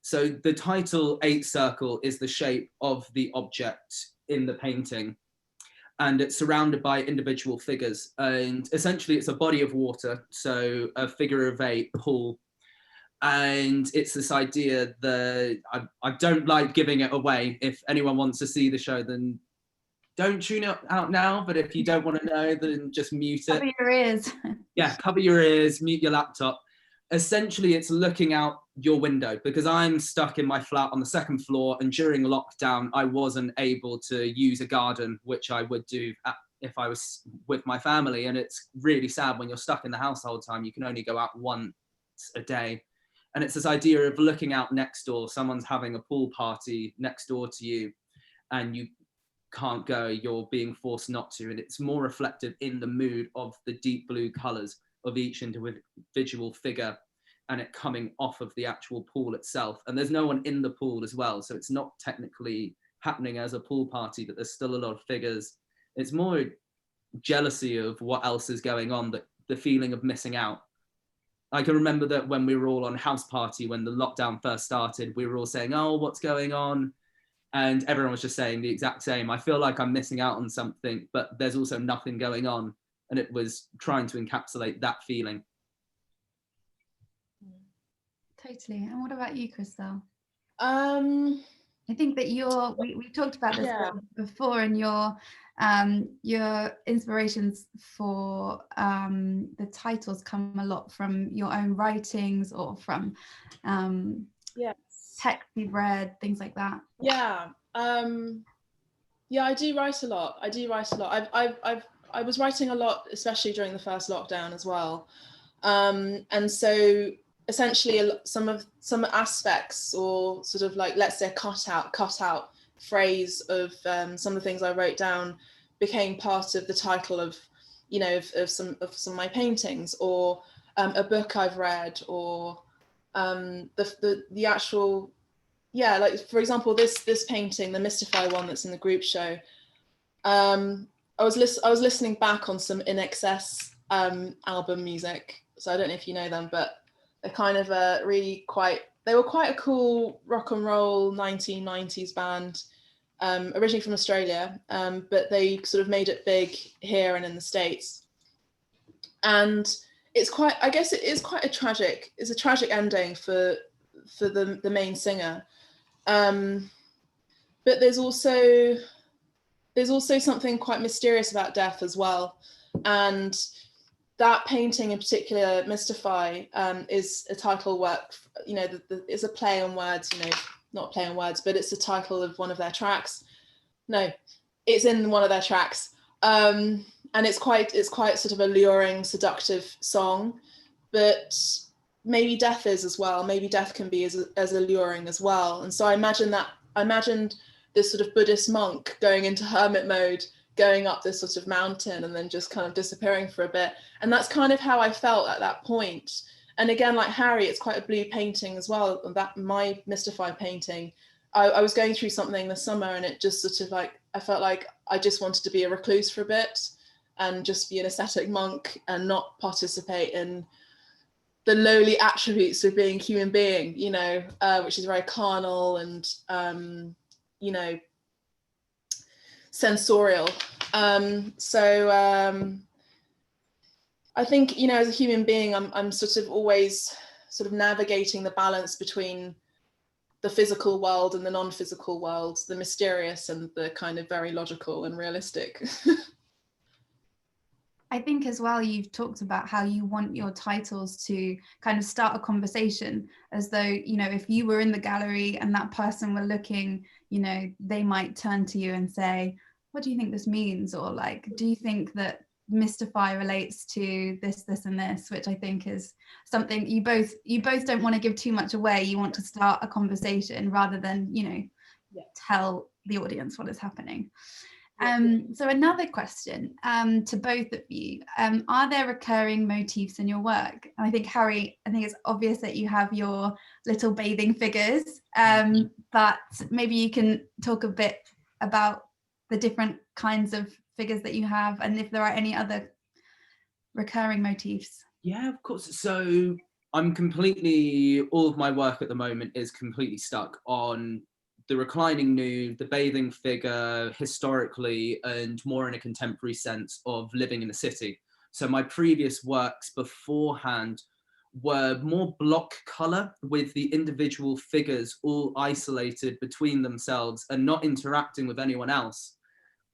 So the title 8 circle is the shape of the object in the painting, and it's surrounded by individual figures, and essentially it's a body of water, so a figure of 8 pool. And it's this idea that I don't like giving it away. If anyone wants to see the show, then don't tune it out now, but if you don't want to know, then just mute it. Cover your ears. Yeah, cover your ears, mute your laptop. Essentially, it's looking out your window, because I'm stuck in my flat on the second floor, and during lockdown, I wasn't able to use a garden, which I would do if I was with my family. And it's really sad when you're stuck in the house the whole time. You can only go out once a day. And it's this idea of looking out next door. Someone's having a pool party next door to you, and you can't go, you're being forced not to. And it's more reflective in the mood of the deep blue colours of each individual figure, and it coming off of the actual pool itself. And there's no one in the pool as well, so it's not technically happening as a pool party, but there's still a lot of figures. It's more jealousy of what else is going on, that the feeling of missing out. I can remember that when we were all on house party, when the lockdown first started, we were all saying, oh, what's going on? And everyone was just saying the exact same. I feel like I'm missing out on something, but there's also nothing going on. And it was trying to encapsulate that feeling. Totally. And what about you, Christelle? I think that we talked about this before, and your inspirations for the titles come a lot from your own writings, or from text you've read, things like that. I do write a lot. I was writing a lot, especially during the first lockdown as well, and so essentially some aspects, or sort of like, let's say, cut out phrase of some of the things I wrote down became part of the title of, you know, of some of my paintings, or a book I've read, or the actual, like, for example, this painting, the Mystify one that's in the group show, I was listening back on some In Excess album music, so I don't know if you know them, but they're kind of they were quite a cool rock and roll 1990s band, originally from Australia, but they sort of made it big here and in the States. And it's quite, I guess it is quite a tragic ending for the main singer. But there's also something quite mysterious about death as well. And that painting in particular, Mystify, is a title work, you know, it's a play on words, you know, not a play on words, but it's the title of one of their tracks. No, it's in one of their tracks. And it's quite sort of a luring, seductive song, but maybe death is as well. Maybe death can be as alluring as well. And so I imagined this sort of Buddhist monk going into hermit mode, going up this sort of mountain and then just kind of disappearing for a bit. And that's kind of how I felt at that point. And again, like Harry, it's quite a blue painting as well. That my Mystify painting, I was going through something this summer, and it just sort of like, I felt like I just wanted to be a recluse for a bit and just be an ascetic monk and not participate in the lowly attributes of being a human being, you know, which is very carnal and, you know, sensorial. I think, you know, as a human being, I'm sort of always sort of navigating the balance between the physical world and the non-physical world, the mysterious and the kind of very logical and realistic. I think as well, you've talked about how you want your titles to kind of start a conversation, as though, you know, if you were in the gallery and that person were looking, you know, they might turn to you and say, what do you think this means? Or like, do you think that Mystify relates to this, this, and this, which I think is something you both don't want to give too much away. You want to start a conversation rather than, you know, tell the audience what is happening. So another question to both of you, are there recurring motifs in your work? And I think, Harry, I think it's obvious that you have your little bathing figures, but maybe you can talk a bit about the different kinds of figures that you have, and if there are any other recurring motifs. Yeah, of course. So I'm all of my work at the moment is completely stuck on the reclining nude, the bathing figure, historically, and more in a contemporary sense of living in a city. So my previous works beforehand were more block color, with the individual figures all isolated between themselves and not interacting with anyone else.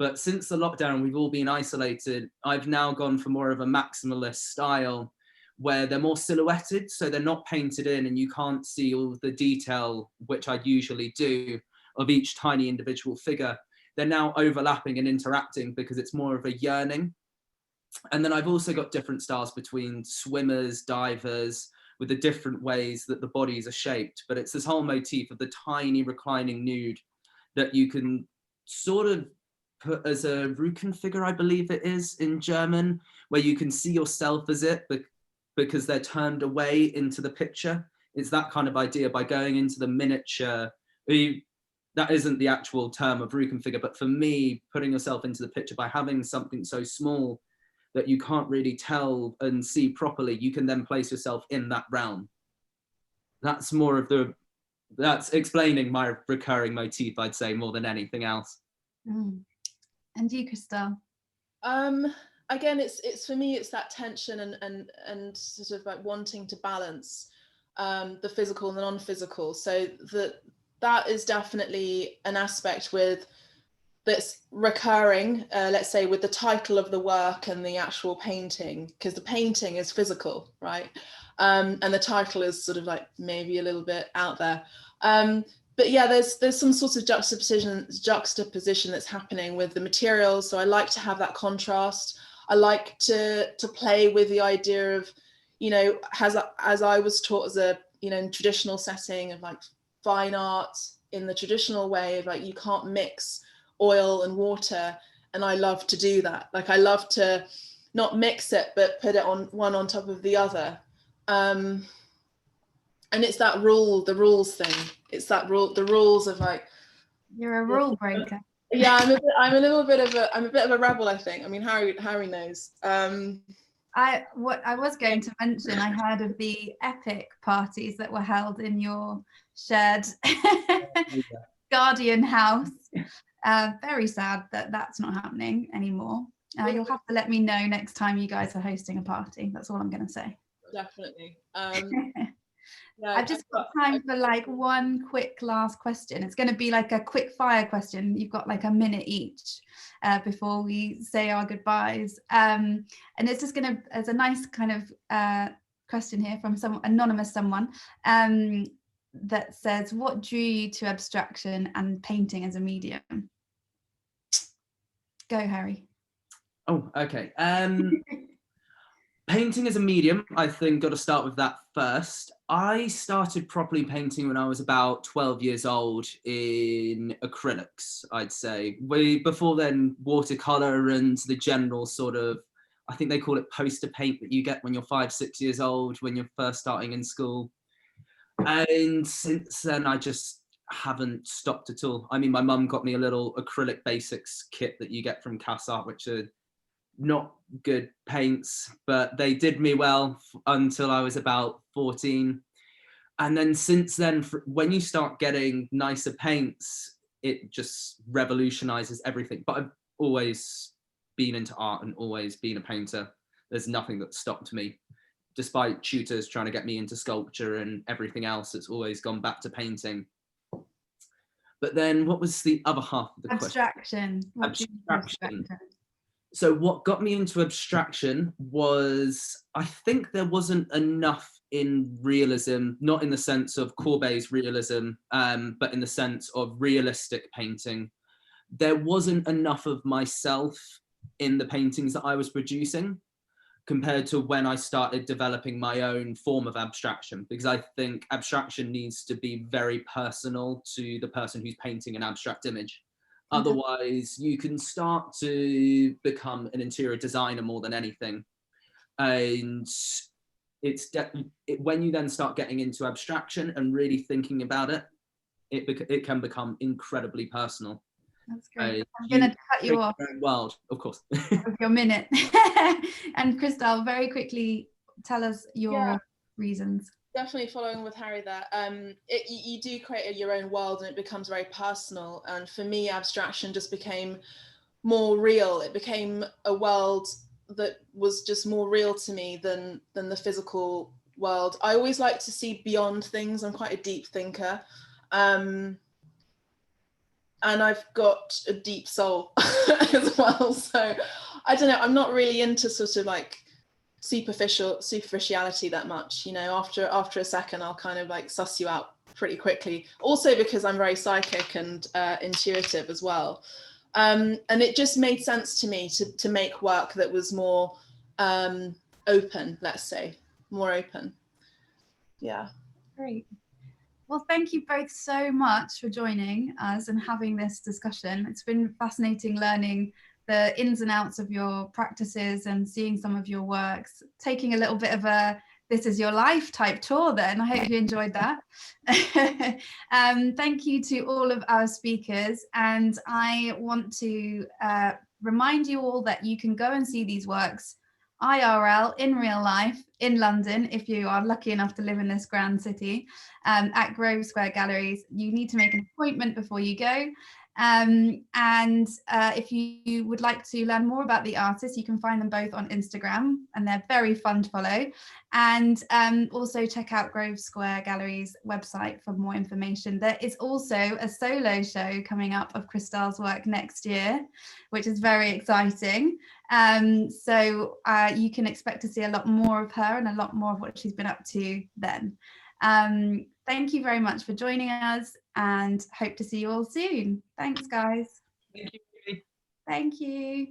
But since the lockdown, we've all been isolated. I've now gone for more of a maximalist style where they're more silhouetted, so they're not painted in and you can't see all the detail, which I usually do, of each tiny individual figure. They're now overlapping and interacting because it's more of a yearning. And then I've also got different styles between swimmers, divers, with the different ways that the bodies are shaped. But it's this whole motif of the tiny reclining nude that you can sort of put as a Rüdham figure, I believe it is in German, where you can see yourself as it because they're turned away into the picture. It's that kind of idea by going into the miniature. That isn't the actual term of Rüdham figure, but for me, putting yourself into the picture by having something so small that you can't really tell and see properly, you can then place yourself in that realm. That's more of that's explaining my recurring motif, I'd say, more than anything else. And you, Christelle? Again, it's for me, it's that tension and sort of like wanting to balance the physical and the non-physical. So that is definitely an aspect that's recurring, let's say, with the title of the work and the actual painting, because the painting is physical, right? And the title is sort of like maybe a little bit out there. But yeah, there's some sort of juxtaposition that's happening with the materials. So I like to have that contrast. I like to play with the idea of, you know, as I was taught as a, you know, in traditional setting of like fine art in the traditional way of like, you can't mix oil and water. And I love to do that. Like, I love to not mix it, but put it on one on top of the other. And it's that the rules thing. It's that the rules of like. You're a rule breaker. Yeah, I'm a bit of a rebel, I think. I mean, Harry knows. What I was going to mention, I heard of the epic parties that were held in your shared guardian house. Very sad that that's not happening anymore. You'll have to let me know next time you guys are hosting a party. That's all I'm going to say. Definitely. Yeah, I've just got time for like one quick last question. It's going to be like a quick fire question. You've got like a minute each before we say our goodbyes. And it's just going to, as a nice kind of question here from some anonymous someone that says, what drew you to abstraction and painting as a medium? Go, Harry. Oh, okay. Painting as a medium, I think, got to start with that first. I started properly painting when I was about 12 years old in acrylics, I'd say. Before then, watercolor and the general sort of, I think they call it poster paint that you get when you're 5, 6 years old, when you're first starting in school. And since then, I just haven't stopped at all. I mean, my mum got me a little acrylic basics kit that you get from Cassart, which are not good paints, but they did me well until I was about 14. And then since then, when you start getting nicer paints, it just revolutionizes everything. But I've always been into art and always been a painter. There's nothing that stopped me. Despite tutors trying to get me into sculpture and everything else, it's always gone back to painting. But then what was the other half of the question? Abstraction. So what got me into abstraction was, I think there wasn't enough in realism, not in the sense of Courbet's realism, but in the sense of realistic painting. There wasn't enough of myself in the paintings that I was producing compared to when I started developing my own form of abstraction, because I think abstraction needs to be very personal to the person who's painting an abstract image. Otherwise, you can start to become an interior designer more than anything. And it's when you then start getting into abstraction and really thinking about it, it can become incredibly personal. That's great. I'm going to cut you off. World, of course. Of your minute. And Christelle, very quickly, tell us your reasons. Definitely following with Harry there. You do create your own world and it becomes very personal. And for me, abstraction just became more real. It became a world that was just more real to me than the physical world. I always like to see beyond things. I'm quite a deep thinker. And and I've got a deep soul as well. So I don't know, I'm not really into sort of like superficiality that much, you know. After a second I'll kind of like suss you out pretty quickly, also because I'm very psychic and intuitive as well, and it just made sense to me to make work that was more open, let's say, more open. Yeah. Great. Well, thank you both so much for joining us and having this discussion. It's been fascinating learning the ins and outs of your practices and seeing some of your works, taking a little bit of a this is your life type tour then. I hope you enjoyed that. Thank you to all of our speakers, and I want to remind you all that you can go and see these works IRL, in real life, in London, if you are lucky enough to live in this grand city, at Grove Square Galleries. You need to make an appointment before you go. If you would like to learn more about the artists, you can find them both on Instagram, and they're very fun to follow. And also check out Grove Square Galleries website for more information. There is also a solo show coming up of Kristal's work next year, which is very exciting. So you can expect to see a lot more of her and a lot more of what she's been up to then. Thank you very much for joining us, and hope to see you all soon. Thanks, guys. Thank you. Thank you.